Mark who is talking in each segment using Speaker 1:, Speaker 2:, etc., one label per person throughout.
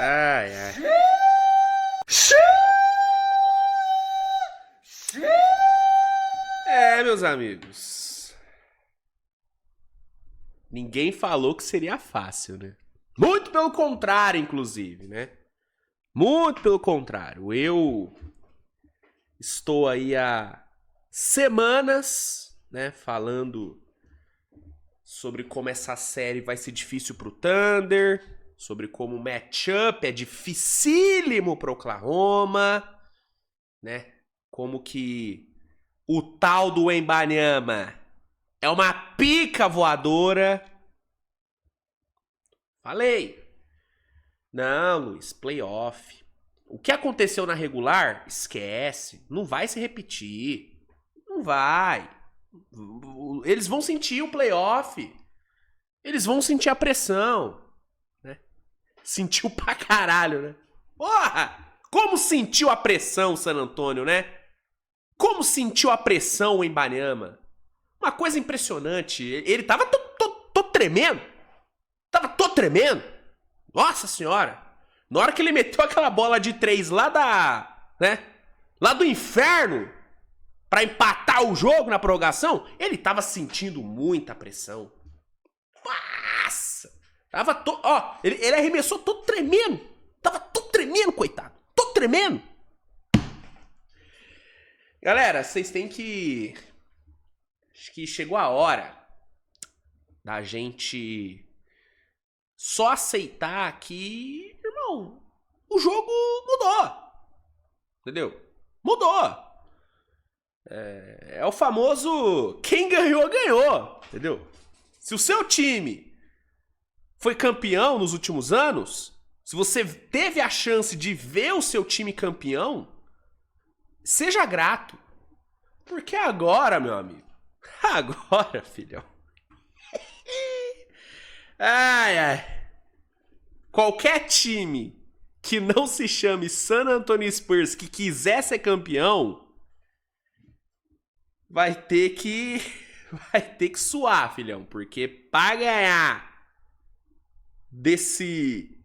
Speaker 1: Ai, ai. Meus amigos. Ninguém falou que seria fácil, né? Muito pelo contrário, inclusive, né? Muito pelo contrário. Eu estou aí há semanas, né, falando sobre como essa série vai ser difícil pro Thunder, sobre como o matchup é dificílimo pro Oklahoma, né? Como que o tal do Wembanyama é uma pica voadora. Falei. Não, Luiz, playoff. O que aconteceu na regular, esquece. Não vai se repetir. Não vai. Eles vão sentir o playoff. Eles vão sentir a pressão. Né? Sentiu pra caralho, né? Porra! Como sentiu a pressão o San Antonio, né? Como sentiu a pressão o Wembanyama? Uma coisa impressionante. Ele tava todo tremendo. Tava todo tremendo. Nossa senhora. Na hora que ele meteu aquela bola de 3 lá lá do inferno, pra empatar o jogo na prorrogação, ele tava sentindo muita pressão. Nossa. Tava ele arremessou todo tremendo. Tava todo tremendo, coitado. Todo tremendo. Galera, vocês têm que... Acho que chegou a hora da gente só aceitar que, irmão, o jogo mudou. Entendeu? Mudou. É o famoso quem ganhou, ganhou. Entendeu? Se o seu time foi campeão nos últimos anos, se você teve a chance de ver o seu time campeão, seja grato. Porque agora, meu amigo, agora, filhão. Ai, ai. Qualquer time que não se chame San Antonio Spurs que quiser ser campeão vai ter que suar, filhão, porque pra ganhar desse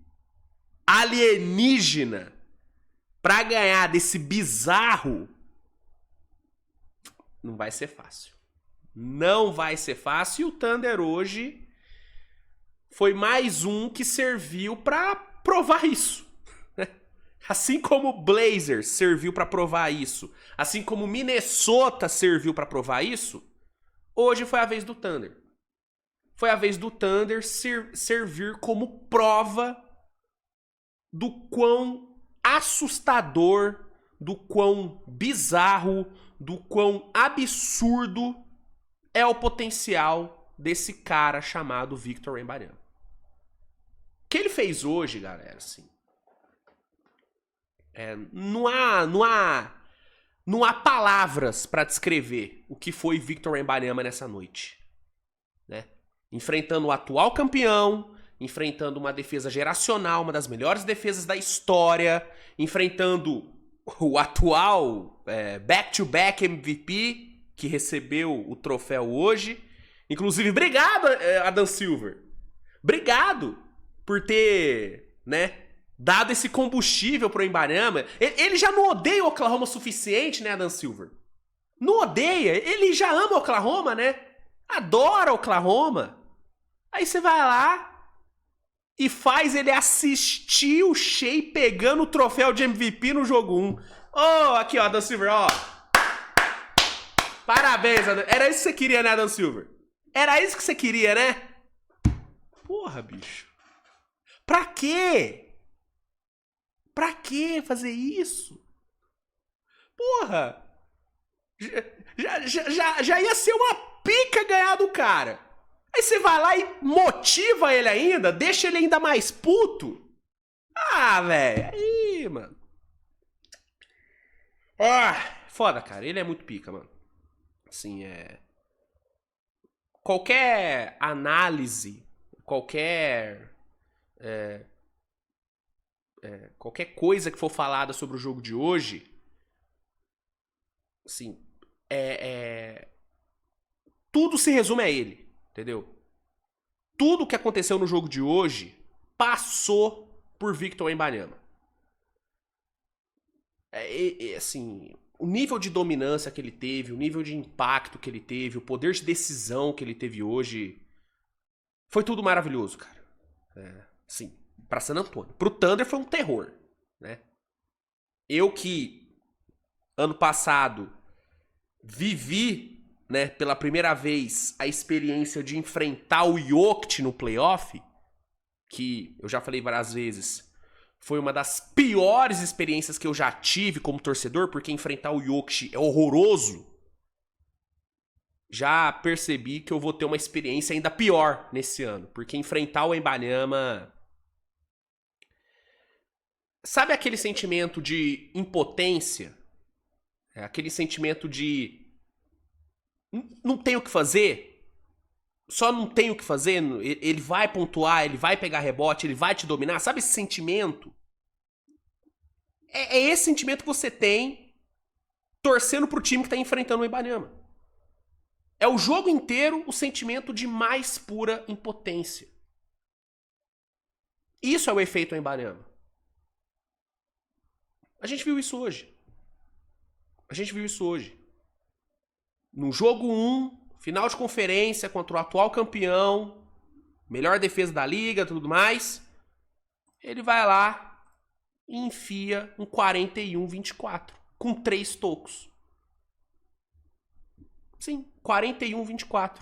Speaker 1: alienígena, pra ganhar desse bizarro, não vai ser fácil. Não vai ser fácil. E o Thunder hoje foi mais um que serviu pra provar isso. Assim como o Blazers serviu pra provar isso, assim como o Minnesota serviu pra provar isso, hoje foi a vez do Thunder. Foi a vez do Thunder servir como prova do quão assustador, do quão bizarro, do quão absurdo é o potencial desse cara chamado Victor Wembanyama. O que ele fez hoje, galera, assim, não há palavras pra descrever o que foi Victor Wembanyama nessa noite, né? Enfrentando o atual campeão, enfrentando uma defesa geracional, uma das melhores defesas da história, enfrentando o atual back-to-back MVP, que recebeu o troféu hoje. Inclusive, obrigado, Adam Silver. Obrigado por ter, né, dado esse combustível pro Wembanyama. Ele já não odeia o Oklahoma o suficiente, né, Adam Silver? Não odeia. Ele já ama o Oklahoma, né? Adora o Oklahoma. Aí você vai lá e faz ele assistir o Shea pegando o troféu de MVP no jogo 1. Aqui, ó, Adam Silver, ó. Parabéns, Adam. Era isso que você queria, né, Adam Silver? Era isso que você queria, né? Porra, bicho. Pra quê? Pra que fazer isso? Porra. Já ia ser uma pica ganhar do cara. Aí você vai lá e motiva ele ainda, deixa ele ainda mais puto. Ah, velho. Aí, mano. Foda, cara. Ele é muito pica, mano. Assim, qualquer análise, qualquer coisa que for falada sobre o jogo de hoje, assim, tudo se resume a ele, entendeu? Tudo que aconteceu no jogo de hoje passou por Victor Wembanyama. Assim, o nível de dominância que ele teve, o nível de impacto que ele teve, o poder de decisão que ele teve hoje, foi tudo maravilhoso, cara. Sim, pra San Antonio. Pro Thunder foi um terror, né? Eu que, ano passado, vivi, né, pela primeira vez, a experiência de enfrentar o Jokic no playoff, que eu já falei várias vezes, foi uma das piores experiências que eu já tive como torcedor, porque enfrentar o Jokic é horroroso. Já percebi que eu vou ter uma experiência ainda pior nesse ano, porque enfrentar o Wembanyama... Sabe aquele sentimento de impotência? Aquele sentimento de... Não tenho o que fazer? Só não tenho o que fazer? Ele vai pontuar, ele vai pegar rebote, ele vai te dominar? Sabe esse sentimento? É esse sentimento que você tem torcendo pro time que tá enfrentando o Wembanyama. É o jogo inteiro o sentimento de mais pura impotência. Isso é o efeito Wembanyama. A gente viu isso hoje. No jogo 1, final de conferência contra o atual campeão, melhor defesa da liga, tudo mais, ele vai lá e enfia um 41-24, com 3 tocos. Sim, 41-24.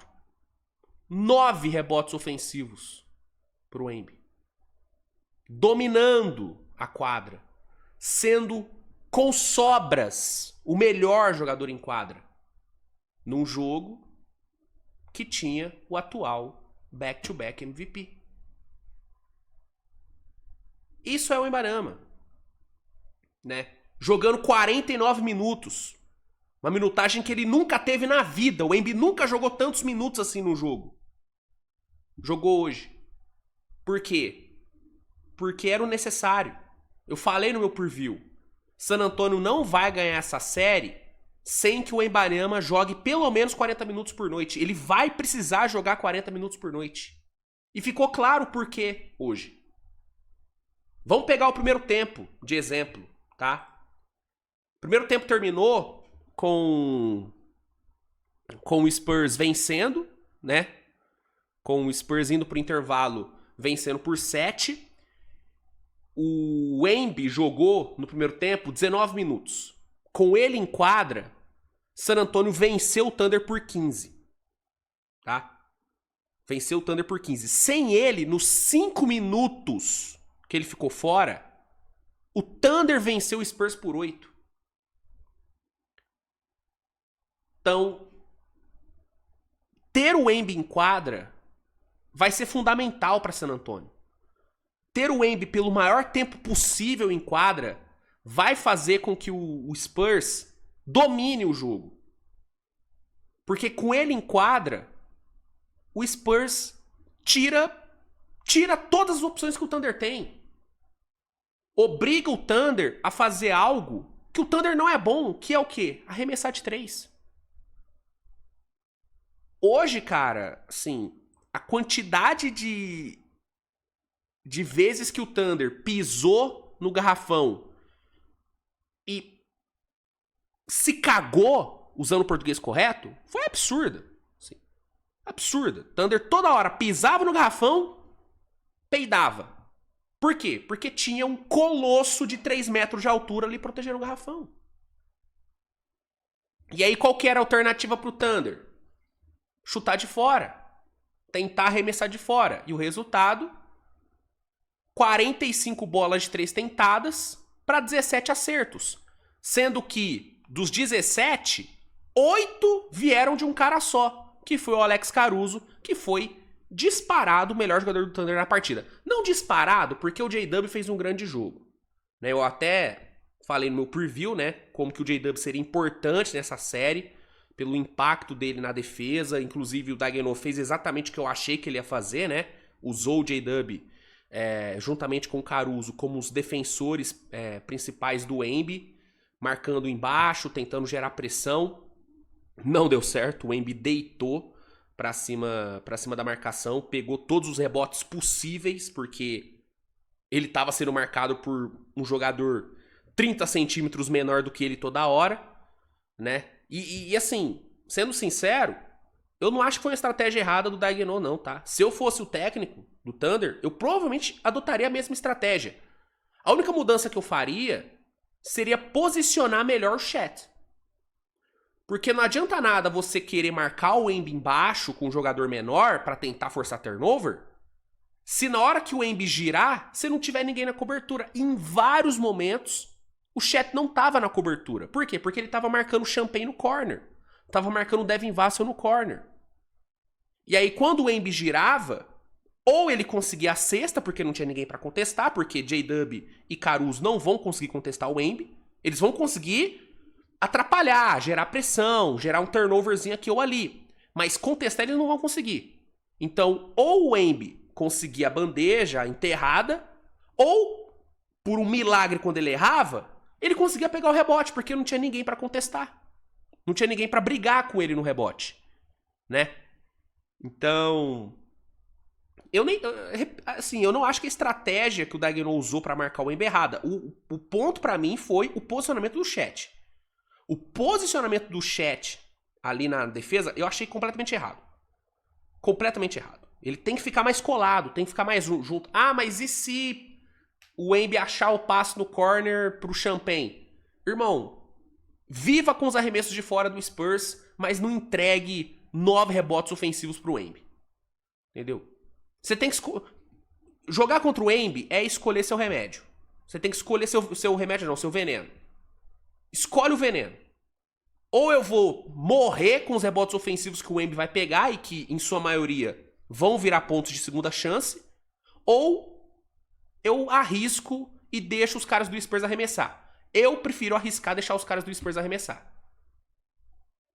Speaker 1: 9 rebotes ofensivos pro Wemby. Dominando a quadra. Sendo com sobras o melhor jogador em quadra. Num jogo que tinha o atual back-to-back MVP. Isso é o Wembanyama, né? Jogando 49 minutos. Uma minutagem que ele nunca teve na vida. O Wemby nunca jogou tantos minutos assim no jogo. Jogou hoje. Por quê? Porque era o necessário. Eu falei no meu preview. San Antonio não vai ganhar essa série sem que o Wembanyama jogue pelo menos 40 minutos por noite. Ele vai precisar jogar 40 minutos por noite. E ficou claro por quê hoje. Vamos pegar o primeiro tempo de exemplo, tá? O primeiro tempo terminou com o Spurs vencendo, né? Com o Spurs indo pro intervalo vencendo por 7. O Wemby jogou no primeiro tempo 19 minutos. Com ele em quadra, San Antonio venceu o Thunder por 15. Tá? Venceu o Thunder por 15. Sem ele, nos 5 minutos que ele ficou fora, o Thunder venceu o Spurs por 8. Então, ter o Wemby em quadra vai ser fundamental para San Antonio. Ter o Wemby pelo maior tempo possível em quadra vai fazer com que o Spurs domine o jogo. Porque com ele em quadra, o Spurs tira todas as opções que o Thunder tem. Obriga o Thunder a fazer algo que o Thunder não é bom, que é o quê? Arremessar de 3. Hoje, cara, assim, a quantidade de vezes que o Thunder pisou no garrafão e se cagou, usando o português correto, foi absurda. Assim, absurda. Thunder toda hora pisava no garrafão, peidava. Por quê? Porque tinha um colosso de 3 metros de altura ali protegendo o garrafão. E aí qual que era a alternativa pro Thunder? Chutar de fora. Tentar arremessar de fora. E o resultado... 45 bolas de 3 tentadas para 17 acertos. Sendo que, dos 17, 8 vieram de um cara só, que foi o Alex Caruso, que foi disparado o melhor jogador do Thunder na partida. Não disparado, porque o J-Dub fez um grande jogo. Eu até falei no meu preview, né, como que o J-Dub seria importante nessa série, pelo impacto dele na defesa. Inclusive, o Dagenov fez exatamente o que eu achei que ele ia fazer, né? Usou o J-Dub... juntamente com o Caruso, como os defensores principais do Wemby, marcando embaixo, tentando gerar pressão. Não deu certo, o Wemby deitou pra cima da marcação, pegou todos os rebotes possíveis, porque ele tava sendo marcado por um jogador 30 centímetros menor do que ele toda hora, né? E assim, sendo sincero, eu não acho que foi uma estratégia errada do Daigneault, não, tá? Se eu fosse o técnico do Thunder, eu provavelmente adotaria a mesma estratégia. A única mudança que eu faria seria posicionar melhor o Chet. Porque não adianta nada você querer marcar o Embi embaixo com um jogador menor pra tentar forçar turnover, se na hora que o Embi girar, você não tiver ninguém na cobertura. E em vários momentos, o Chet não tava na cobertura. Por quê? Porque ele tava marcando o Champagne no corner. Tava marcando o Devin Vassell no corner. E aí, quando o Embi girava, ou ele conseguia a cesta, porque não tinha ninguém pra contestar, porque J-Dub e Caruso não vão conseguir contestar o Embi. Eles vão conseguir atrapalhar, gerar pressão, gerar um turnoverzinho aqui ou ali. Mas contestar eles não vão conseguir. Então, ou o Embi conseguia a bandeja enterrada, ou, por um milagre quando ele errava, ele conseguia pegar o rebote, porque não tinha ninguém pra contestar. Não tinha ninguém pra brigar com ele no rebote, né? Então, eu não acho que a estratégia que o Daigneault usou pra marcar o Embi é errada. O ponto pra mim foi o posicionamento do Chet. O posicionamento do Chet ali na defesa, eu achei completamente errado. Completamente errado. Ele tem que ficar mais colado, tem que ficar mais junto. Ah, mas e se o Embi achar o passe no corner pro Champagne? Irmão, viva com os arremessos de fora do Spurs, mas não entregue 9 rebotes ofensivos pro Embi. Entendeu? Você tem que jogar contra o Embi é escolher seu remédio. Você tem que escolher seu remédio, não, seu veneno. Escolhe o veneno. Ou eu vou morrer com os rebotes ofensivos que o Embi vai pegar e que, em sua maioria, vão virar pontos de segunda chance, ou eu arrisco e deixo os caras do Spurs arremessar. Eu prefiro arriscar deixar os caras do Spurs arremessar.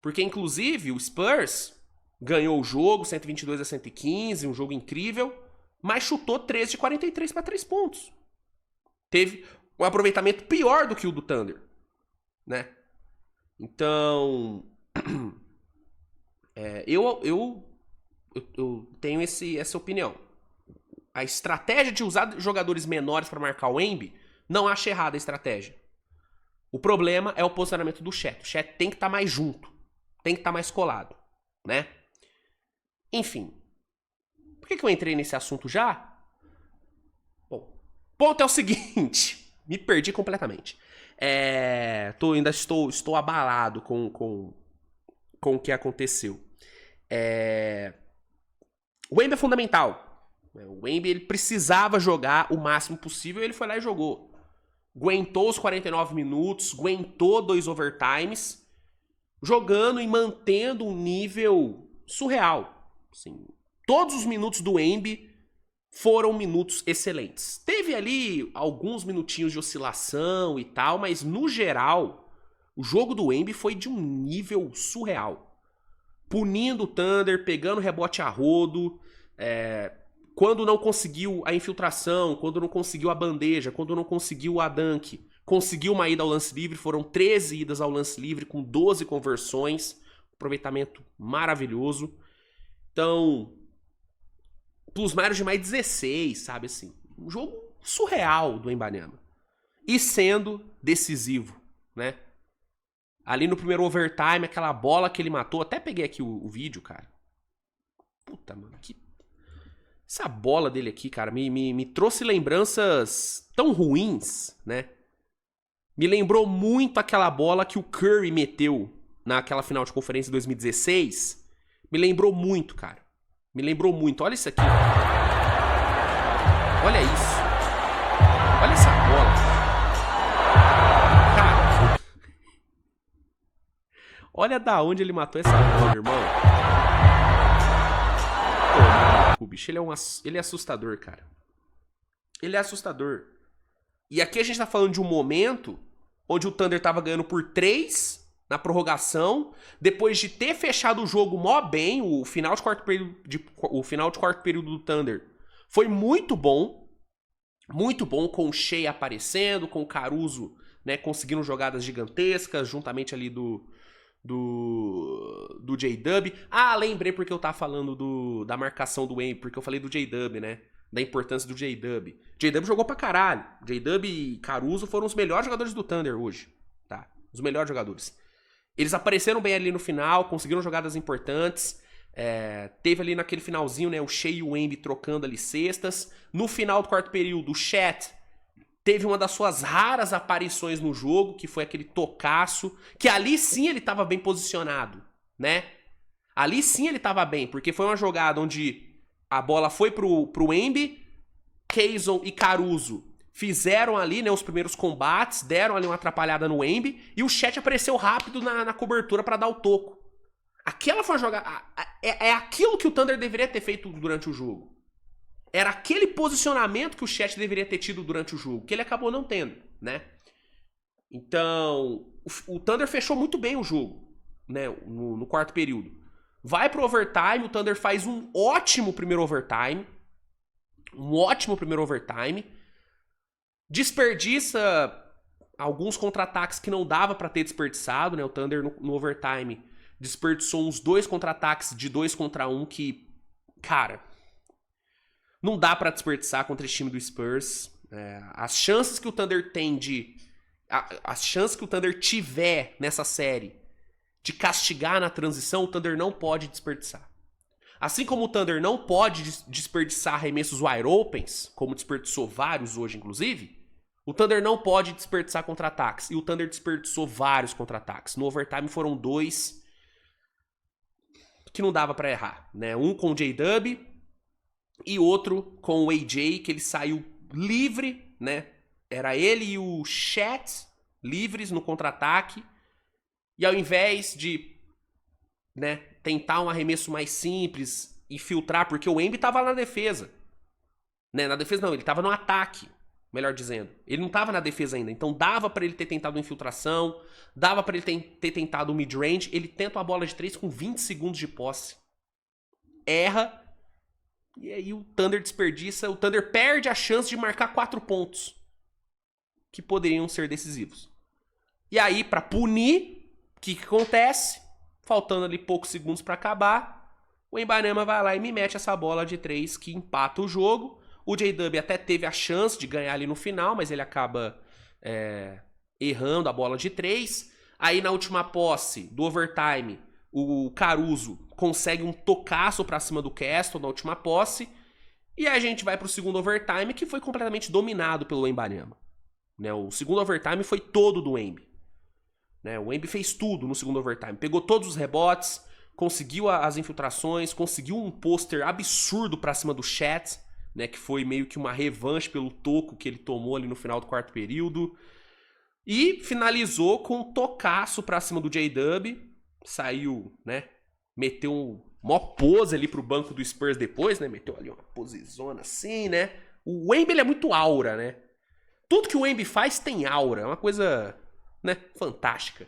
Speaker 1: Porque, inclusive, o Spurs ganhou o jogo 122-115, um jogo incrível, mas chutou 13 de 43 para 3 pontos. Teve um aproveitamento pior do que o do Thunder, né? Então, eu tenho essa opinião. A estratégia de usar jogadores menores para marcar o Embi, não acho errada a estratégia. O problema é o posicionamento do Chet. O Chet tem que estar mais junto, tem que estar mais colado, né? Enfim, por que eu entrei nesse assunto já? Bom, o ponto é o seguinte, me perdi completamente. Ainda estou abalado com o que aconteceu. O Embi é fundamental. O Embi ele precisava jogar o máximo possível e ele foi lá e jogou. Aguentou os 49 minutos, aguentou 2 overtimes, jogando e mantendo um nível surreal. Assim, todos os minutos do Embi foram minutos excelentes. Teve ali alguns minutinhos de oscilação e tal, mas no geral, o jogo do Embi foi de um nível surreal. Punindo o Thunder, pegando rebote a rodo, quando não conseguiu a infiltração, quando não conseguiu a bandeja, quando não conseguiu a dunk, conseguiu uma ida ao lance livre, foram 13 idas ao lance livre com 12 conversões, aproveitamento maravilhoso. Então, plus minus de mais 16, sabe assim, um jogo surreal do Wembanyama. E sendo decisivo, né? Ali no primeiro overtime, aquela bola que ele matou, até peguei aqui o vídeo, cara. Puta, mano, essa bola dele aqui, cara, me trouxe lembranças tão ruins, né? Me lembrou muito aquela bola que o Curry meteu naquela final de conferência de 2016. Me lembrou muito, cara. Me lembrou muito. Olha isso aqui. Olha isso. Olha essa bola. Cara. Olha da onde ele matou essa bola, irmão. O bicho, ele é assustador, cara. Ele é assustador. E aqui a gente tá falando de um momento onde o Thunder tava ganhando por 3 na prorrogação, depois de ter fechado o jogo mó bem, o final de quarto período do Thunder foi muito bom, com o Shea aparecendo, com o Caruso, né, conseguindo jogadas gigantescas, juntamente ali do J-Dub. Ah, lembrei porque eu tava falando da marcação do Embi, porque eu falei do J-Dub, né? da importância do J-Dub. J-Dub jogou pra caralho. J-Dub e Caruso foram os melhores jogadores do Thunder hoje, tá? Os melhores jogadores. Eles apareceram bem ali no final, conseguiram jogadas importantes. Teve ali naquele finalzinho, né, o Shea e o Wemby trocando ali cestas. No final do quarto período, o Chet teve uma das suas raras aparições no jogo, que foi aquele tocaço, que ali sim ele estava bem posicionado, né? Ali sim ele estava bem, porque foi uma jogada onde a bola foi pro Wemby, Kayson e Caruso fizeram ali, né, os primeiros combates, deram ali uma atrapalhada no Wemby, e o Chet apareceu rápido na cobertura para dar o toco. Aquela foi uma jogada... É aquilo que o Thunder deveria ter feito durante o jogo. Era aquele posicionamento que o Chet deveria ter tido durante o jogo, que ele acabou não tendo, né? Então, o Thunder fechou muito bem o jogo, né, no quarto período. Vai pro overtime, o Thunder faz um ótimo primeiro overtime. Desperdiça alguns contra-ataques que não dava pra ter desperdiçado, né? O Thunder no overtime desperdiçou uns 2 contra-ataques de 2 contra 1 que, cara, não dá pra desperdiçar contra esse time do Spurs. As chances que o Thunder tem as chances que o Thunder tiver nessa série de castigar na transição, o Thunder não pode desperdiçar. Assim como o Thunder não pode desperdiçar arremessos wide opens, como desperdiçou vários hoje, inclusive, o Thunder não pode desperdiçar contra-ataques. E o Thunder desperdiçou vários contra-ataques. No overtime foram 2 que não dava pra errar, né? Um com o J-Dub e outro com o AJ, que ele saiu livre, né? Era ele e o Chet livres no contra-ataque. E ao invés de, né, tentar um arremesso mais simples e filtrar, porque o Wemby tava na defesa. Né? Na defesa não, ele tava no ataque, melhor dizendo. Ele não tava na defesa ainda, então dava pra ele ter tentado uma infiltração, dava pra ele ter tentado um mid-range. Ele tenta uma bola de 3 com 20 segundos de posse. Erra. E aí o Thunder desperdiça, o Thunder perde a chance de marcar 4 pontos que poderiam ser decisivos. E aí, pra punir, o que acontece? Faltando ali poucos segundos pra acabar, o Wembanyama vai lá e me mete essa bola de 3 que empata o jogo. O J-Dub até teve a chance de ganhar ali no final, mas ele acaba errando a bola de 3. Aí na última posse do overtime, o Caruso consegue um tocaço pra cima do Castle na última posse. E a gente vai pro segundo overtime, que foi completamente dominado pelo Wembanyama. Né, o segundo overtime foi todo do Wemby. Né, o Wemby fez tudo no segundo overtime. Pegou todos os rebotes, conseguiu as infiltrações, conseguiu um pôster absurdo pra cima do Chet, né, que foi meio que uma revanche pelo toco que ele tomou ali no final do quarto período. E finalizou com um tocaço pra cima do J-Dub. Saiu, né, meteu uma pose ali pro banco do Spurs depois, né, meteu ali uma posezona assim, né. O Wemby, ele é muito aura, né. Tudo que o Wemby faz tem aura, é uma coisa, né, fantástica.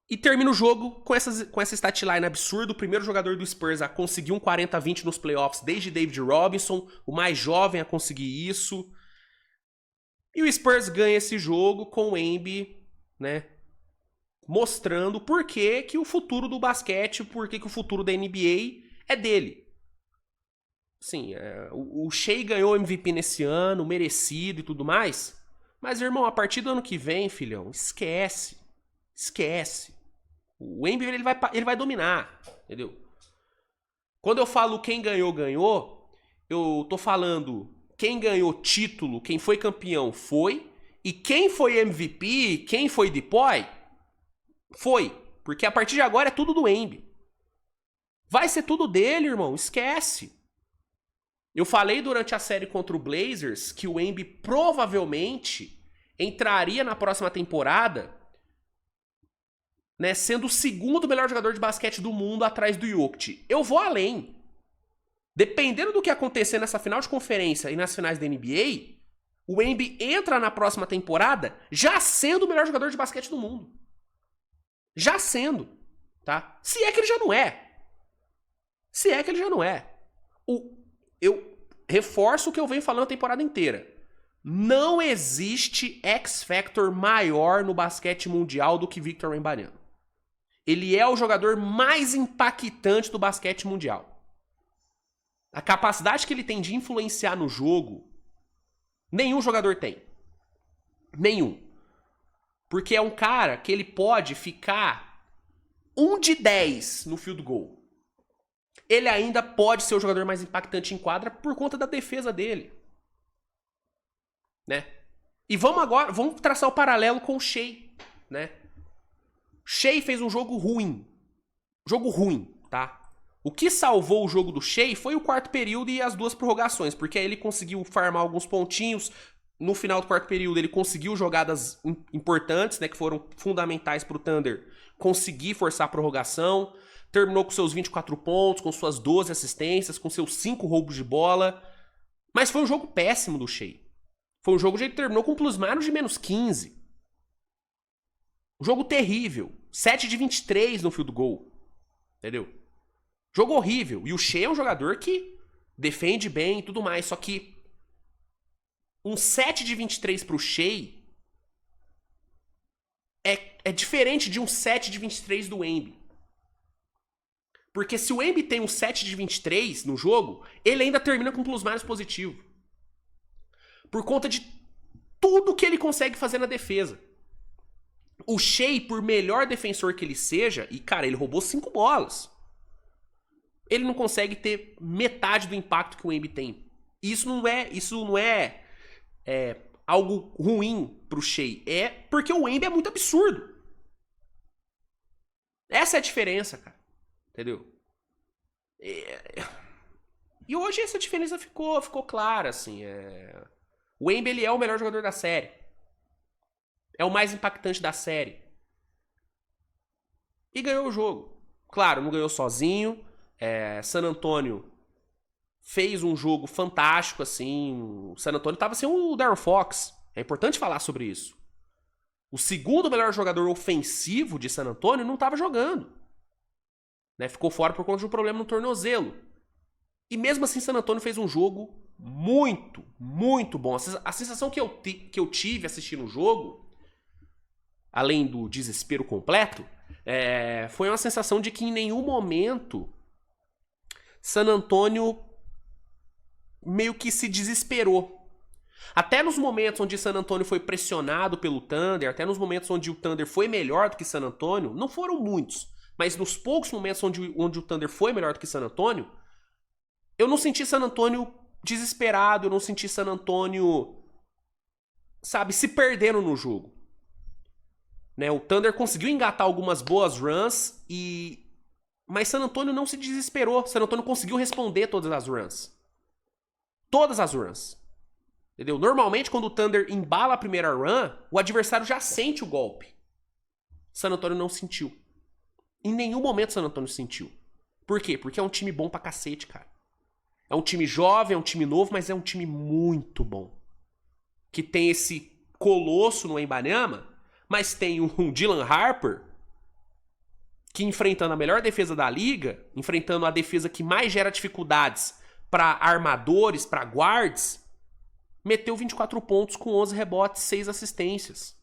Speaker 1: E termina o jogo com essa statline absurda. O primeiro jogador do Spurs a conseguir um 40-20 nos playoffs desde David Robinson, o mais jovem a conseguir isso. E o Spurs ganha esse jogo com o Wemby, né, mostrando por que o futuro do basquete, por que o futuro da NBA é dele. Sim, o Shea ganhou o MVP nesse ano, merecido e tudo mais. Mas, irmão, a partir do ano que vem, filhão, esquece. Esquece. O Wemby, ele vai dominar, entendeu? Quando eu falo quem ganhou, ganhou, eu tô falando quem ganhou título, quem foi campeão foi, e quem foi MVP, quem foi DPOY, foi. Porque a partir de agora é tudo do Wemby. Vai ser tudo dele, irmão, esquece. Eu falei durante a série contra o Blazers que o Wemby provavelmente entraria na próxima temporada, né, sendo o segundo melhor jogador de basquete do mundo atrás do Jokic. Eu vou além. Dependendo do que acontecer nessa final de conferência e nas finais da NBA, o Wemby entra na próxima temporada já sendo o melhor jogador de basquete do mundo. Já sendo, tá? Se é que ele já não é. Se é que ele já não é. Eu reforço o que eu venho falando a temporada inteira. Não existe X-Factor maior no basquete mundial do que Victor Wembanyama. Ele é o jogador mais impactante do basquete mundial. A capacidade que ele tem de influenciar no jogo, nenhum jogador tem. Nenhum. Porque é um cara que ele pode ficar 1 de 10 no field goal. Ele ainda pode ser o jogador mais impactante em quadra por conta da defesa dele. Né? E vamos traçar o paralelo com o Shea, né? Shea fez um jogo ruim. Jogo ruim, tá? O que salvou o jogo do Shea foi o quarto período e as 2 prorrogações, porque aí ele conseguiu farmar alguns pontinhos. No final do quarto período ele conseguiu jogadas importantes, né, que foram fundamentais pro Thunder conseguir forçar a prorrogação. Terminou com seus 24 pontos, com suas 12 assistências, com seus 5 roubos de bola. Mas foi um jogo péssimo do Shea. Foi um jogo que ele terminou com plus-minus de menos 15. Um jogo terrível. 7 de 23 no field goal. Entendeu? Jogo horrível. E o Shea é um jogador que defende bem e tudo mais. Só que um 7 de 23 pro Shea é diferente de um 7 de 23 do Embiid. Porque se o Embiid tem um 7 de 23 no jogo, ele ainda termina com plus-minus positivo. Por conta de tudo que ele consegue fazer na defesa. O Shea, por melhor defensor que ele seja, e cara, ele roubou 5 bolas. Ele não consegue ter metade do impacto que o Embiid tem. Isso não é algo ruim pro Shea. É porque o Embiid é muito absurdo. Essa é a diferença, cara. Entendeu? E hoje essa diferença ficou clara, assim. O Embiid, ele é o melhor jogador da série. É o mais impactante da série. E ganhou o jogo. Claro, não ganhou sozinho. San Antonio fez um jogo fantástico, assim. O San Antonio tava sem o De'Aaron Fox. É importante falar sobre isso. O segundo melhor jogador ofensivo de San Antonio não tava jogando. Né? Ficou fora por conta de um problema no tornozelo. E mesmo assim, San Antonio fez um jogo muito, muito bom. A sensação que eu tive assistindo o jogo, além do desespero completo, foi uma sensação de que em nenhum momento San Antonio meio que se desesperou. Até nos momentos onde San Antonio foi pressionado pelo Thunder, até nos momentos onde o Thunder foi melhor do que San Antonio, não foram muitos, mas nos poucos momentos onde o Thunder foi melhor do que San Antonio, eu não senti San Antonio desesperado, eu não senti San Antonio, sabe, se perdendo no jogo. Né, o Thunder conseguiu engatar algumas boas runs, mas San Antonio não se desesperou. San Antonio conseguiu responder todas as runs. Todas as runs. Entendeu? Normalmente, quando o Thunder embala a primeira run, o adversário já sente o golpe. San Antonio não sentiu. Em nenhum momento San Antonio sentiu. Por quê? Porque é um time bom pra cacete, cara. É um time jovem, é um time novo, mas é um time muito bom. Que tem esse colosso no Wembanyama, mas tem um Dylan Harper que, enfrentando a melhor defesa da liga, enfrentando a defesa que mais gera dificuldades para armadores, para guards, meteu 24 pontos com 11 rebotes, 6 assistências.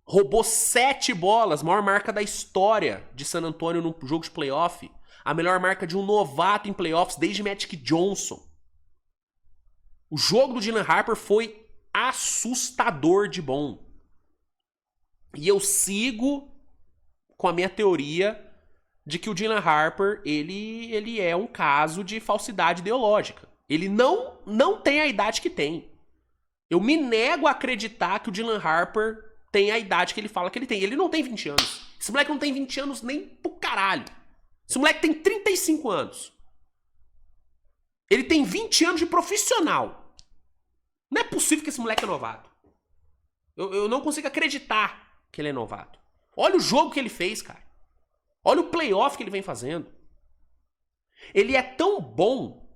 Speaker 1: Roubou 7 bolas, maior marca da história de San Antonio no jogo de playoff. A melhor marca de um novato em playoffs desde Magic Johnson. O jogo do Dylan Harper foi assustador de bom. E eu sigo com a minha teoria de que o Dylan Harper, ele é um caso de falsidade ideológica. Ele não tem a idade que tem. Eu me nego a acreditar que o Dylan Harper tem a idade que ele fala que ele tem. Ele não tem 20 anos. Esse moleque não tem 20 anos nem pro caralho. Esse moleque tem 35 anos. Ele tem 20 anos de profissional. Não é possível que esse moleque é novato. Eu não consigo acreditar que ele é novato. Olha o jogo que ele fez, cara. Olha o playoff que ele vem fazendo. Ele é tão bom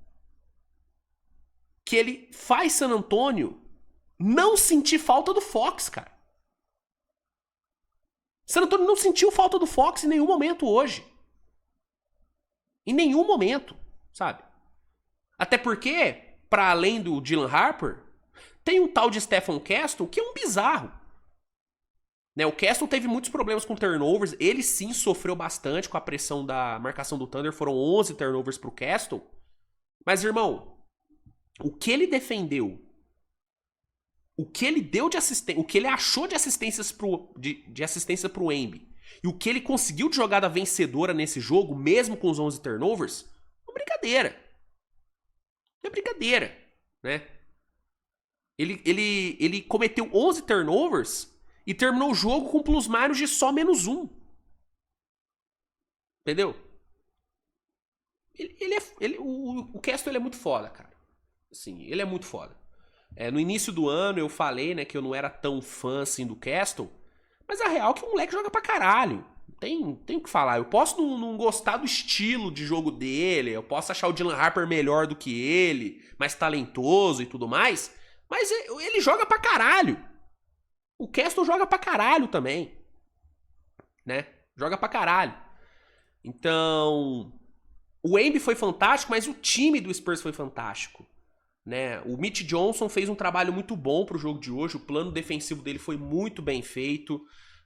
Speaker 1: que ele faz San Antonio não sentir falta do Fox, cara. San Antonio não sentiu falta do Fox em nenhum momento hoje. Em nenhum momento, sabe? Até porque, para além do Dylan Harper, tem um tal de Stephen Castle que é um bizarro. Né, o Castle teve muitos problemas com turnovers. Ele sim sofreu bastante com a pressão da marcação do Thunder. Foram 11 turnovers pro Castle. Mas, irmão, o que ele defendeu, o que ele deu de assistência, o que ele achou de assistências de assistência pro Embi, e o que ele conseguiu de jogada vencedora nesse jogo, mesmo com os 11 turnovers, é uma brincadeira. É brincadeira, né? Ele cometeu 11 turnovers e terminou o jogo com plus-minus de só -1. Entendeu? O Castle ele é muito foda, cara. Assim, ele é muito foda. No início do ano eu falei, né, que eu não era tão fã assim do Castle, mas a real é que o moleque joga pra caralho. Tem o que falar. Eu posso não gostar do estilo de jogo dele, eu posso achar o Dylan Harper melhor do que ele, mais talentoso e tudo mais, mas ele joga pra caralho. O Castle joga pra caralho também, né? Joga pra caralho. Então, o Embi foi fantástico, mas o time do Spurs foi fantástico, né? O Mitch Johnson fez um trabalho muito bom pro jogo de hoje, o plano defensivo dele foi muito bem feito,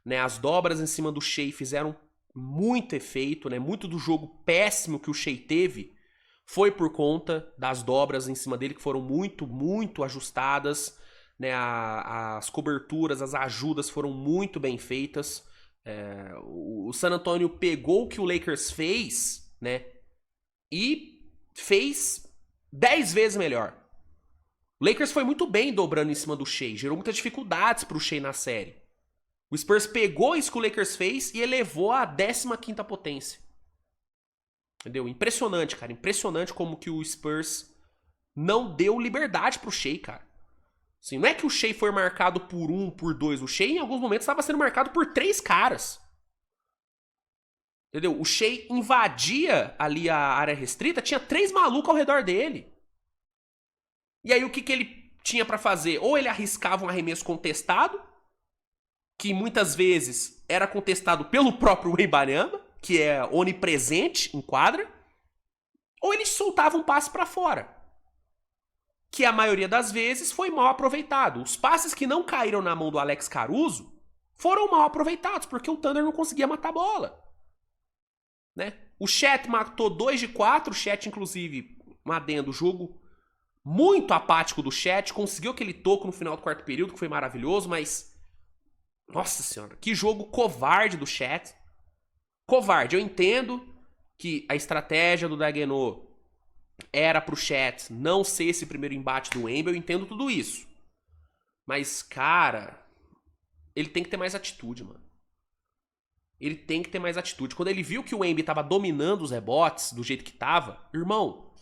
Speaker 1: né? As dobras em cima do Shai fizeram muito efeito, né? Muito do jogo péssimo que o Shai teve foi por conta das dobras em cima dele, que foram muito, muito ajustadas, né? As coberturas, as ajudas foram muito bem feitas. O San Antonio pegou o que o Lakers fez, né? E fez 10 vezes melhor. O Lakers foi muito bem dobrando em cima do Shai, gerou muitas dificuldades pro Shai na série. O Spurs pegou isso que o Lakers fez e elevou à 15ª potência. Entendeu? Impressionante, cara. Impressionante como que o Spurs não deu liberdade pro Shai, cara. Assim, não é que o Shai foi marcado por 1, por 2. O Shai, em alguns momentos, estava sendo marcado por 3 caras. Entendeu? O Shai invadia ali a área restrita, tinha 3 malucos ao redor dele. E aí, o que ele tinha pra fazer? Ou ele arriscava um arremesso contestado, que muitas vezes era contestado pelo próprio Wembanyama, que é onipresente em quadra, ou ele soltava um passe pra fora, que a maioria das vezes foi mal aproveitado. Os passes que não caíram na mão do Alex Caruso foram mal aproveitados, porque o Thunder não conseguia matar a bola, né? O Chet matou 2 de 4, o Chet, inclusive, um adendo, jogo muito apático do Chet, conseguiu aquele toco no final do quarto período, que foi maravilhoso, mas nossa senhora, que jogo covarde do Chet. Covarde. Eu entendo que a estratégia do Daguenot era pro Chet não ser esse primeiro embate do Wemby, eu entendo tudo isso. Mas, cara, ele tem que ter mais atitude, mano. Ele tem que ter mais atitude. Quando ele viu que o Wemby tava dominando os rebotes do jeito que tava, irmão,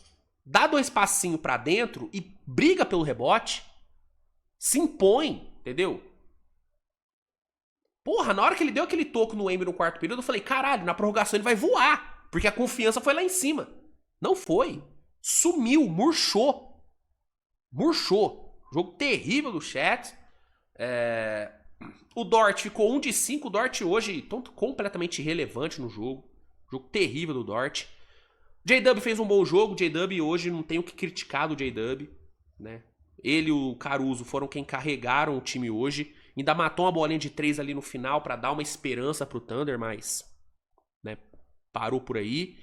Speaker 1: dá 2 passinhos pra dentro e briga pelo rebote. Se impõe, entendeu? Porra, na hora que ele deu aquele toco no Wemby no quarto período, eu falei, caralho, na prorrogação ele vai voar. Porque a confiança foi lá em cima. Não foi. Sumiu, murchou. Murchou. Jogo terrível do Chet. O Dort ficou 1 de 5. O Dort hoje completamente irrelevante no jogo. Jogo terrível do Dort. J-Dub fez um bom jogo. J-Dub hoje não tem o que criticar do J-Dub, né? Ele e o Caruso foram quem carregaram o time hoje. Ainda matou uma bolinha de 3 ali no final pra dar uma esperança pro Thunder, mas, né, parou por aí.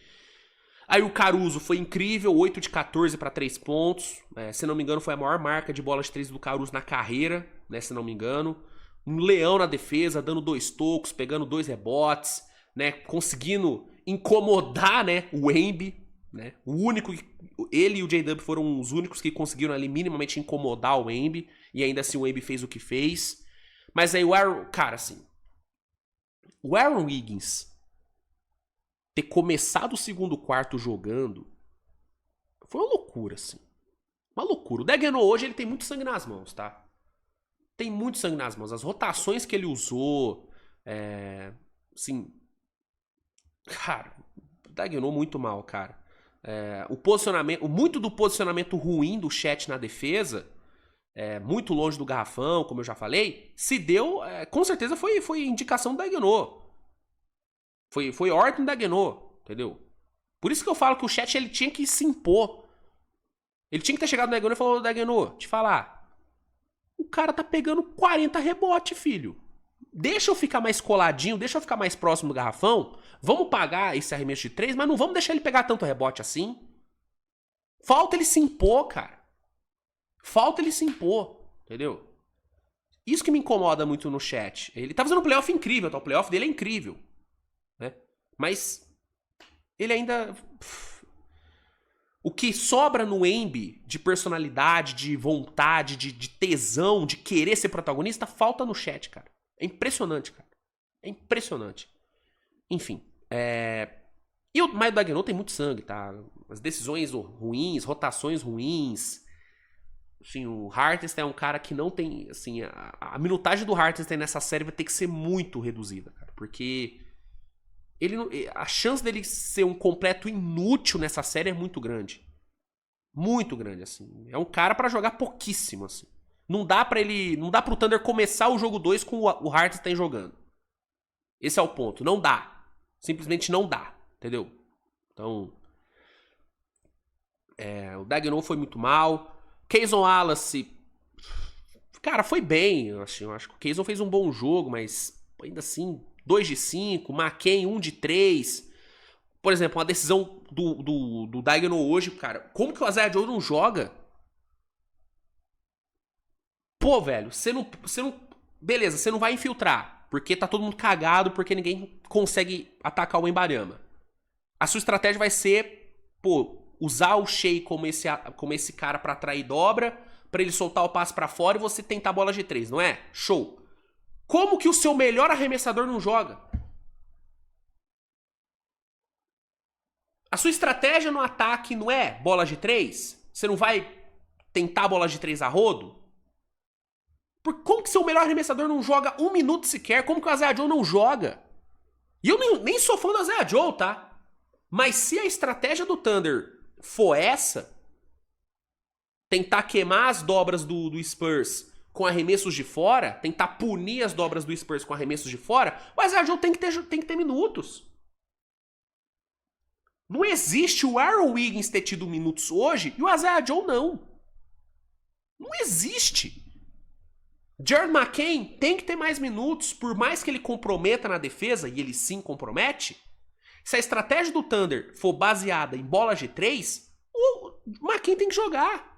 Speaker 1: Aí o Caruso foi incrível, 8 de 14 pra 3 pontos. Se não me engano, foi a maior marca de bola de 3 do Caruso na carreira, né, se não me engano. Um leão na defesa, dando 2 tocos, pegando 2 rebotes, né, conseguindo incomodar, né, o Wemby, né? Ele e o J-Dub foram os únicos que conseguiram ali minimamente incomodar o Wemby, e ainda assim o Wemby fez o que fez. Mas aí o Aaron, cara, assim, o Aaron Wiggins ter começado o segundo quarto jogando foi uma loucura, assim. Uma loucura. O Daguenot hoje ele tem muito sangue nas mãos, tá? Tem muito sangue nas mãos. As rotações que ele usou, assim, cara, o Daguenot muito mal, cara. O posicionamento, muito do posicionamento ruim do Chet na defesa, muito longe do garrafão, como eu já falei, se deu, com certeza foi indicação do Daguenot. Foi ordem do Daguenot, entendeu? Por isso que eu falo que o Chet ele tinha que se impor. Ele tinha que ter chegado no Daguenot e falou, Daguenot, te falar, o cara tá pegando 40 rebote, filho. Deixa eu ficar mais coladinho, deixa eu ficar mais próximo do garrafão. Vamos pagar esse arremesso de 3, mas não vamos deixar ele pegar tanto rebote assim. Falta ele se impor, cara. Falta ele se impor, entendeu? Isso que me incomoda muito no chat. Ele tá fazendo um playoff incrível, tá? O playoff dele é incrível, né? Mas ele ainda... O que sobra no Embi de personalidade, de vontade, de tesão, de querer ser protagonista, falta no chat, cara. É impressionante, cara. É impressionante. Enfim, E o Maio Dagenô tem muito sangue, tá? As decisões ruins, rotações ruins. Assim, o Hartenstein é um cara que não tem... Assim, a minutagem do Hartenstein nessa série vai ter que ser muito reduzida, cara. Porque a chance dele ser um completo inútil nessa série é muito grande. Muito grande, assim. É um cara pra jogar pouquíssimo, assim. Não dá pro Thunder começar o jogo 2 com o Hartenstein jogando. Esse é o ponto. Não dá. Simplesmente não dá. Entendeu? Então... o Dagenô foi muito mal. Keyson Wallace, cara, foi bem. Eu acho que o Keyson fez um bom jogo, mas ainda assim, 2 de 5, McCain 1 de 3. Por exemplo, uma decisão do Dagenô hoje, cara. Como que o Isaiah Joe não joga? Pô, velho, você não... Beleza, você não vai infiltrar, porque tá todo mundo cagado, porque ninguém consegue atacar o Wembanyama. A sua estratégia vai ser, pô, usar o Shea como esse cara pra atrair dobra, pra ele soltar o passe pra fora e você tentar a bola de 3, não é? Show. Como que o seu melhor arremessador não joga? A sua estratégia no ataque não é bola de 3? Você não vai tentar a bola de 3 a rodo? Como que seu melhor arremessador não joga 1 minuto sequer? Como que o Isaiah Joe não joga? E eu nem sou fã do Isaiah Joe, tá? Mas se a estratégia do Thunder for essa, tentar queimar as dobras do Spurs com arremessos de fora, tentar punir as dobras do Spurs com arremessos de fora, o Isaiah Joe tem que ter minutos. Não existe o Aaron Wiggins ter tido minutos hoje e o Isaiah Joe não. Não existe. Jared McCain tem que ter mais minutos, por mais que ele comprometa na defesa, e ele sim compromete. Se a estratégia do Thunder for baseada em bola de 3, o McCain tem que jogar.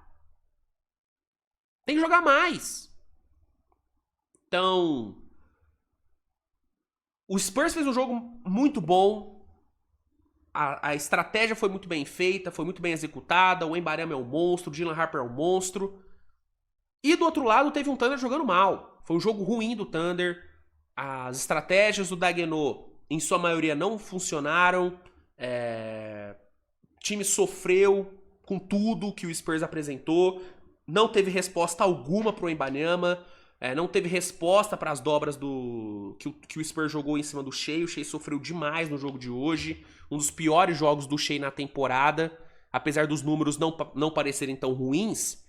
Speaker 1: Tem que jogar mais. Então, o Spurs fez um jogo muito bom. A estratégia foi muito bem feita, foi muito bem executada. O Wembanyama é um monstro, o Dylan Harper é um monstro. E do outro lado teve um Thunder jogando mal. Foi um jogo ruim do Thunder. As estratégias do Dagenô, em sua maioria, não funcionaram. O time sofreu com tudo que o Spurs apresentou. Não teve resposta alguma pro Wembanyama. Não teve resposta para as dobras que o Spurs jogou em cima do Shea. O Shea sofreu demais no jogo de hoje. Um dos piores jogos do Shea na temporada. Apesar dos números não parecerem tão ruins,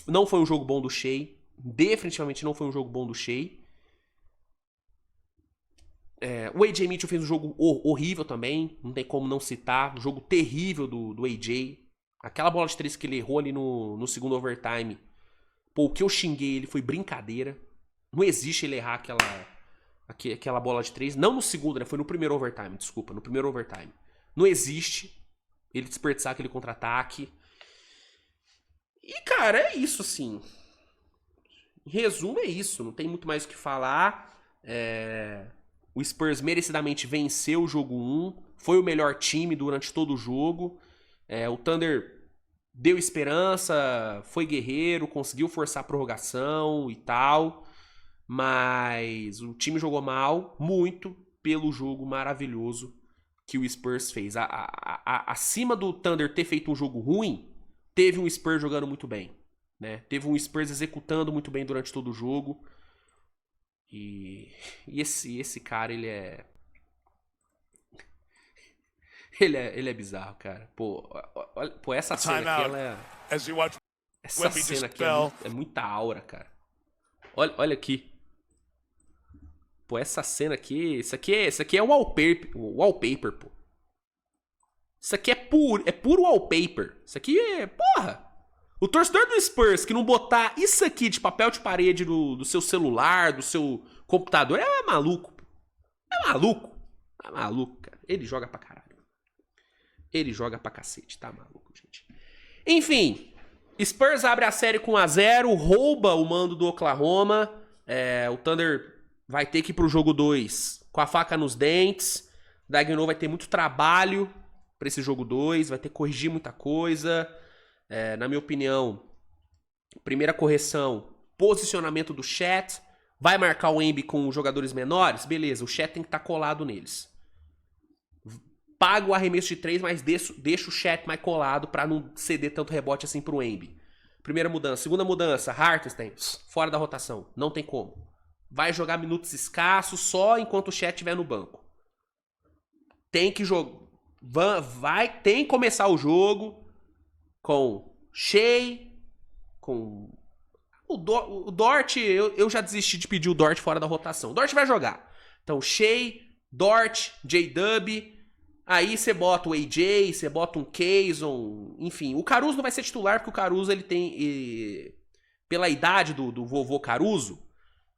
Speaker 1: não foi um jogo bom do Shea. Definitivamente não foi um jogo bom do Shea. O AJ Mitchell fez um jogo horrível também. Não tem como não citar. Um jogo terrível do AJ. Aquela bola de 3 que ele errou ali no segundo overtime. Pô, o que eu xinguei ele foi brincadeira. Não existe ele errar aquela bola de 3. Não no segundo, né? Foi no primeiro overtime, desculpa. No primeiro overtime. Não existe ele desperdiçar aquele contra-ataque. E, cara, é isso, assim. Em resumo, é isso. Não tem muito mais o que falar. O Spurs merecidamente venceu o jogo 1. Foi o melhor time durante todo o jogo. O Thunder deu esperança, foi guerreiro, conseguiu forçar a prorrogação e tal. Mas o time jogou mal, muito, pelo jogo maravilhoso que o Spurs fez. Acima do Thunder ter feito um jogo ruim, teve um Spurs jogando muito bem, né? Teve um Spurs executando muito bem durante todo o jogo. E esse cara, ele é... Ele é bizarro, cara. Pô, essa cena aqui, ela é... Essa cena aqui é muita aura, cara. Olha aqui. Pô, essa cena aqui... Isso aqui é wallpaper, pô. Isso aqui é puro wallpaper. Isso aqui é... Porra! O torcedor do Spurs que não botar isso aqui de papel de parede do seu celular, do seu computador, é maluco. É maluco. É maluco, cara. Ele joga pra caralho. Ele joga pra cacete, tá maluco, gente. Enfim, Spurs abre a série com 1-0, rouba o mando do Oklahoma. O Thunder vai ter que ir pro jogo 2 com a faca nos dentes. Daigneault vai ter muito trabalho pra esse jogo 2, vai ter que corrigir muita coisa. Na minha opinião, primeira correção, posicionamento do Chat. Vai marcar o Embiid com jogadores menores? Beleza, o Chat tem que estar colado neles. Paga o arremesso de 3, mas deixa o Chat mais colado pra não ceder tanto rebote assim pro Embiid. Primeira mudança. Segunda mudança, Hartenstein, fora da rotação. Não tem como. Vai jogar minutos escassos só enquanto o Chat estiver no banco. Tem que jogar. Tem que começar o jogo com Shea, com o Dort. Eu já desisti de pedir o Dort fora da rotação. O Dort vai jogar. Então, Shea, Dort, J-Dub. Aí você bota o AJ, você bota um Kayson, enfim. O Caruso não vai ser titular, porque o Caruso ele tem... pela idade do vovô Caruso,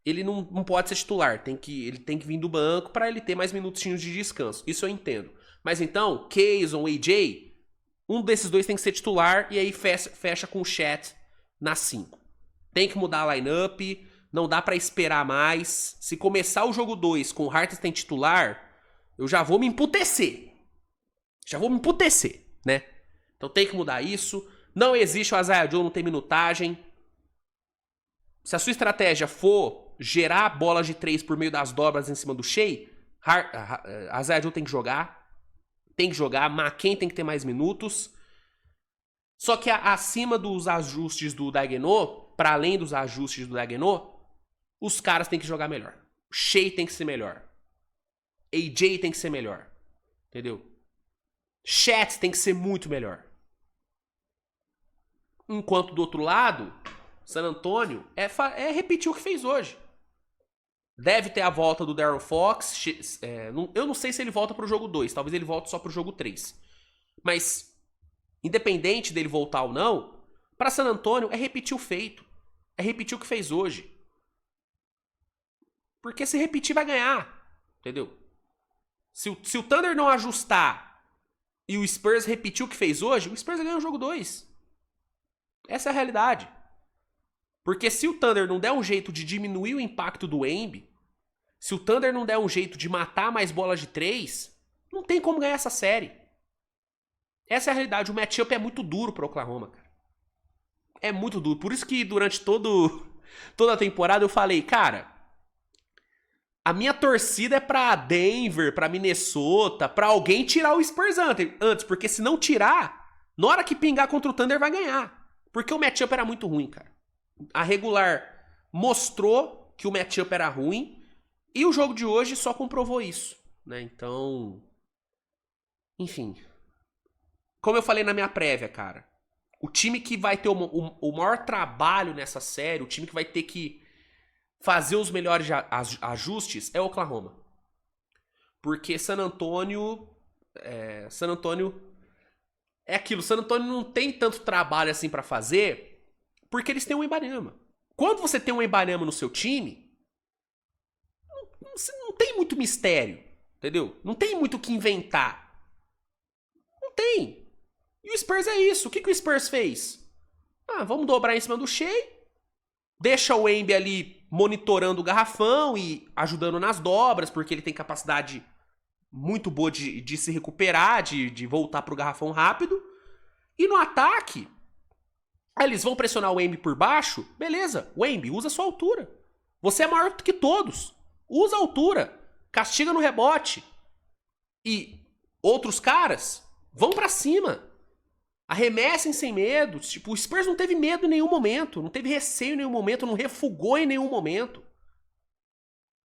Speaker 1: ele não pode ser titular. Ele tem que vir do banco para ele ter mais minutinhos de descanso. Isso eu entendo. Mas então, Kayson, AJ, um desses dois tem que ser titular e aí fecha com o Chat na 5. Tem que mudar a lineup, não dá para esperar mais. Se começar o jogo 2 com o Hartenstein titular, eu já vou me emputecer. Né? Então tem que mudar isso. Não existe o Isaiah Joe, não tem minutagem. Se a sua estratégia for gerar bolas de 3 por meio das dobras em cima do Shea, Isaiah Joe tem que jogar. McCain tem que ter mais minutos. Só que acima dos ajustes do Daigneault, para além dos ajustes do Daigneault, os caras têm que jogar melhor. O Shea tem que ser melhor. AJ tem que ser melhor. Entendeu? Chat tem que ser muito melhor. Enquanto do outro lado, San Antonio é repetir o que fez hoje. Deve ter a volta do Darren Fox. Eu não sei se ele volta pro jogo 2. Talvez ele volte só pro jogo 3. Mas, independente dele voltar ou não, para San Antonio é repetir o feito. É repetir o que fez hoje. Porque se repetir vai ganhar. Entendeu? Se o Thunder não ajustar e o Spurs repetir o que fez hoje, o Spurs ganha o jogo 2. Essa é a realidade. Porque se o Thunder não der um jeito de diminuir o impacto do Embiid, se o Thunder não der um jeito de matar mais bolas de 3, não tem como ganhar essa série. Essa é a realidade. O matchup é muito duro para Oklahoma, cara. É muito duro. Por isso que durante toda a temporada eu falei, cara, a minha torcida é pra Denver, pra Minnesota, pra alguém tirar o Spurs antes. Porque se não tirar, na hora que pingar contra o Thunder vai ganhar. Porque o matchup era muito ruim, cara. A regular mostrou que o matchup era ruim. E o jogo de hoje só comprovou isso, né? Então, enfim. Como eu falei na minha prévia, cara. O time que vai ter o maior trabalho nessa série, o time que vai ter que fazer os melhores ajustes é o Oklahoma. Porque San Antonio é aquilo. San Antonio não tem tanto trabalho assim pra fazer porque eles têm um Wembanyama. Quando você tem um Wembanyama no seu time, não tem muito mistério, entendeu? Não tem muito o que inventar. Não tem. E o Spurs é isso. O que o Spurs fez? Vamos dobrar em cima do Shea, deixa o Embiid ali monitorando o garrafão e ajudando nas dobras, porque ele tem capacidade muito boa de se recuperar, de voltar pro garrafão rápido. E no ataque, eles vão pressionar o Embiid por baixo, beleza, o Embiid usa a sua altura. Você é maior do que todos. Usa a altura, castiga no rebote. E outros caras vão pra cima. Arremessem sem medo. Tipo, o Spurs não teve medo em nenhum momento. Não teve receio em nenhum momento. Não refugou em nenhum momento.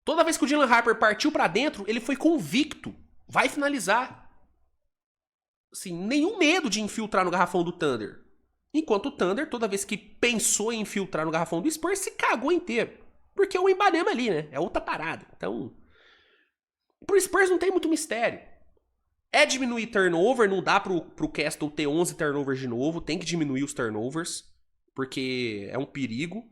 Speaker 1: Toda vez que o Dylan Harper partiu pra dentro, ele foi convicto. Vai finalizar. Assim, nenhum medo de infiltrar no garrafão do Thunder. Enquanto o Thunder, toda vez que pensou em infiltrar no garrafão do Spurs, se cagou inteiro. Porque é o Wembanyama ali, né? É outra parada. Então, pro Spurs não tem muito mistério. É diminuir turnover, não dá pro Castle ter 11 turnovers de novo, tem que diminuir os turnovers, porque é um perigo.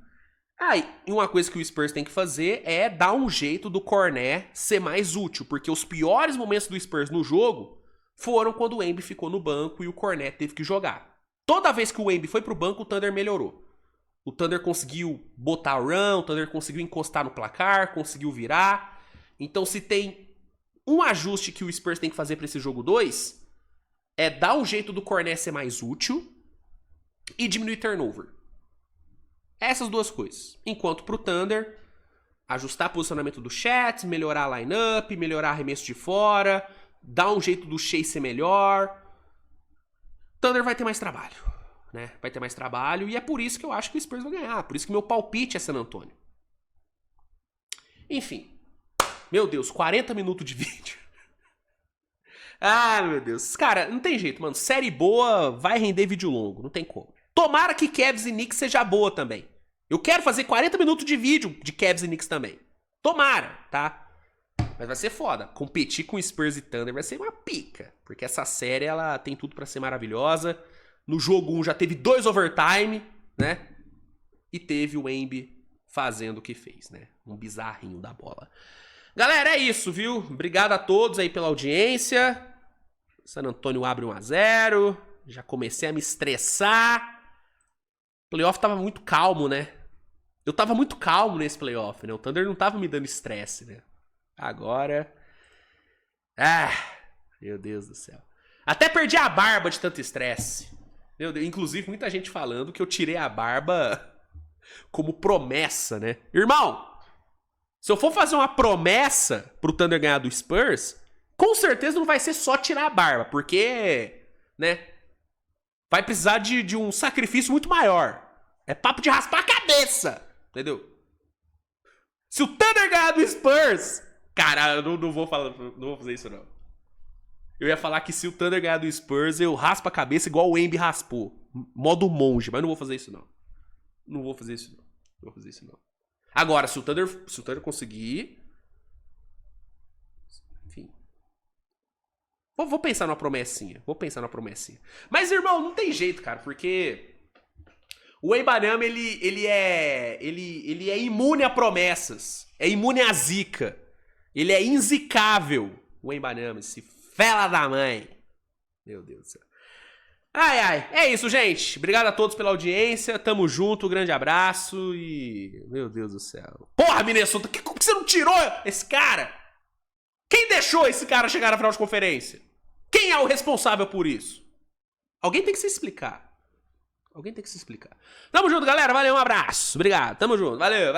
Speaker 1: E uma coisa que o Spurs tem que fazer é dar um jeito do Cornet ser mais útil, porque os piores momentos do Spurs no jogo foram quando o Embiid ficou no banco e o Cornet teve que jogar. Toda vez que o Wemby foi pro banco, o Thunder melhorou. O Thunder conseguiu botar run, o Thunder conseguiu encostar no placar, conseguiu virar. Então, se tem um ajuste que o Spurs tem que fazer pra esse jogo 2, é dar um jeito do Cornet ser mais útil e diminuir turnover. Essas duas coisas. Enquanto pro Thunder, ajustar posicionamento do Chat, melhorar a lineup, melhorar arremesso de fora, dar um jeito do Shea ser melhor. Thunder vai ter mais trabalho, né? Vai ter mais trabalho e é por isso que eu acho que o Spurs vai ganhar. Por isso que meu palpite é San Antonio. Enfim. Meu Deus, 40 minutos de vídeo. Ah, meu Deus. Cara, não tem jeito, mano. Série boa vai render vídeo longo. Não tem como. Tomara que Cavs e Knicks seja boa também. Eu quero fazer 40 minutos de vídeo de Cavs e Knicks também. Tomara, tá? Mas vai ser foda. Competir com Spurs e Thunder vai ser uma pica. Porque essa série, ela tem tudo pra ser maravilhosa. No jogo 1 já teve 2 overtime, né? E teve o Embi fazendo o que fez, né? Um bizarrinho da bola. Galera, é isso, viu? Obrigado a todos aí pela audiência. San Antonio abre 1-0. Já comecei a me estressar. O playoff tava muito calmo, né? Eu tava muito calmo nesse playoff, né? O Thunder não tava me dando estresse, né? Agora... Ah, meu Deus do céu. Até perdi a barba de tanto estresse. Meu Deus. Inclusive, muita gente falando que eu tirei a barba como promessa, né? Irmão, se eu for fazer uma promessa pro Thunder ganhar do Spurs, com certeza não vai ser só tirar a barba, porque, né, vai precisar de um sacrifício muito maior. É papo de raspar a cabeça, entendeu? Se o Thunder ganhar do Spurs, cara, eu não vou fazer isso não. Eu ia falar que se o Thunder ganhar do Spurs, eu raspo a cabeça igual o Embi raspou. Modo monge, mas não vou fazer isso não. Não vou fazer isso não. Não vou fazer isso não. Agora, se o Thunder conseguir... Enfim. Vou pensar numa promessinha. Mas, irmão, não tem jeito, cara, porque... O Wembanyama, ele é imune a promessas. É imune a zica. Ele é inzicável. O Wembanyama, esse fela da mãe. Meu Deus do céu. Ai, ai. É isso, gente. Obrigado a todos pela audiência. Tamo junto. Grande abraço. E... Meu Deus do céu. Porra, Minnesota. Como que você não tirou esse cara? Quem deixou esse cara chegar na final de conferência? Quem é o responsável por isso? Alguém tem que se explicar. Tamo junto, galera. Valeu, um abraço. Obrigado. Tamo junto. Valeu.